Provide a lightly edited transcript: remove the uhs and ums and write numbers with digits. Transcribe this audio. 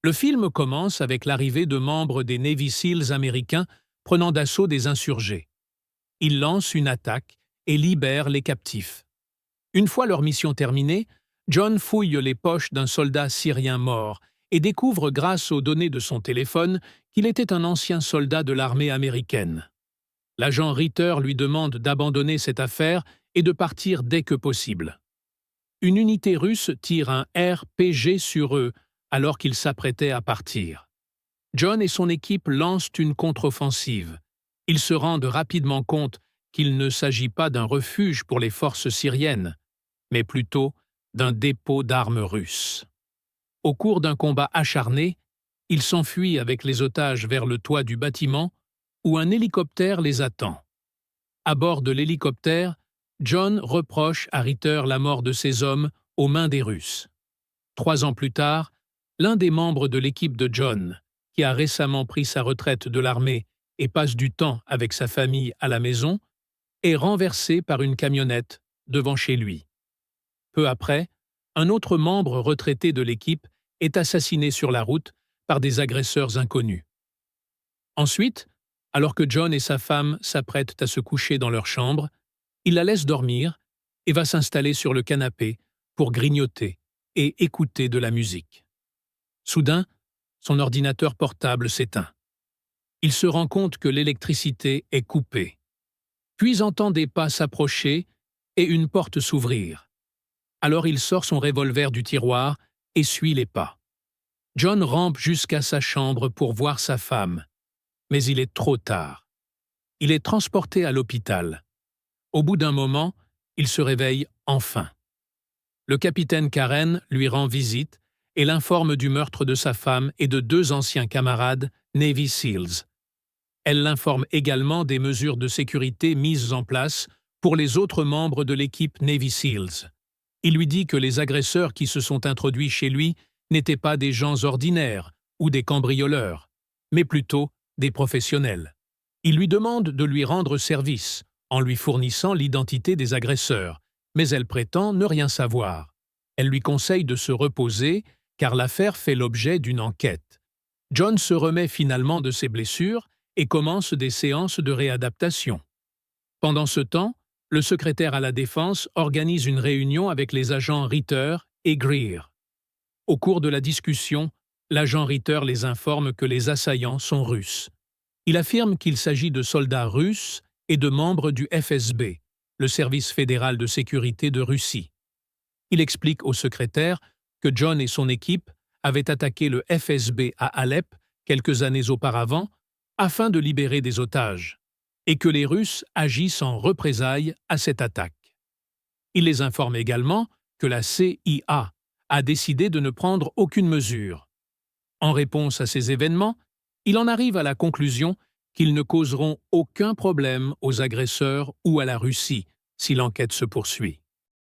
Le film commence avec l'arrivée de membres des Navy SEALs américains prenant d'assaut des insurgés. Ils lancent une attaque et libèrent les captifs. Une fois leur mission terminée, John fouille les poches d'un soldat syrien mort et découvre grâce aux données de son téléphone qu'il était un ancien soldat de l'armée américaine. L'agent Ritter lui demande d'abandonner cette affaire et de partir dès que possible. Une unité russe tire un RPG sur eux alors qu'ils s'apprêtaient à partir. John et son équipe lancent une contre-offensive. Ils se rendent rapidement compte qu'il ne s'agit pas d'un refuge pour les forces syriennes, mais plutôt d'un dépôt d'armes russes. Au cours d'un combat acharné, ils s'enfuient avec les otages vers le toit du bâtiment où un hélicoptère les attend. À bord de l'hélicoptère, John reproche à Ritter la mort de ses hommes aux mains des Russes. 3 ans plus tard, l'un des membres de l'équipe de John, qui a récemment pris sa retraite de l'armée et passe du temps avec sa famille à la maison, est renversé par une camionnette devant chez lui. Peu après, un autre membre retraité de l'équipe est assassiné sur la route par des agresseurs inconnus. Ensuite, alors que John et sa femme s'apprêtent à se coucher dans leur chambre, il la laisse dormir et va s'installer sur le canapé pour grignoter et écouter de la musique. Soudain, son ordinateur portable s'éteint. Il se rend compte que l'électricité est coupée. Puis entend des pas s'approcher et une porte s'ouvrir. Alors il sort son revolver du tiroir et suit les pas. John rampe jusqu'à sa chambre pour voir sa femme, mais il est trop tard. Il est transporté à l'hôpital. Au bout d'un moment, il se réveille enfin. Le capitaine Karen lui rend visite et l'informe du meurtre de sa femme et de 2 anciens camarades Navy SEALs. Elle l'informe également des mesures de sécurité mises en place pour les autres membres de l'équipe Navy SEALs. Il lui dit que les agresseurs qui se sont introduits chez lui n'étaient pas des gens ordinaires ou des cambrioleurs, mais plutôt des professionnels. Il lui demande de lui rendre service en lui fournissant l'identité des agresseurs, mais elle prétend ne rien savoir. Elle lui conseille de se reposer car l'affaire fait l'objet d'une enquête. John se remet finalement de ses blessures et commence des séances de réadaptation. Pendant ce temps, le secrétaire à la Défense organise une réunion avec les agents Ritter et Greer. Au cours de la discussion, l'agent Ritter les informe que les assaillants sont russes. Il affirme qu'il s'agit de soldats russes et de membres du FSB, le service fédéral de sécurité de Russie. Il explique au secrétaire que John et son équipe avaient attaqué le FSB à Alep quelques années auparavant afin de libérer des otages, et que les Russes agissent en représailles à cette attaque. Il les informe également que la CIA a décidé de ne prendre aucune mesure. En réponse à ces événements, il en arrive à la conclusion qu'ils ne causeront aucun problème aux agresseurs ou à la Russie si l'enquête se poursuit.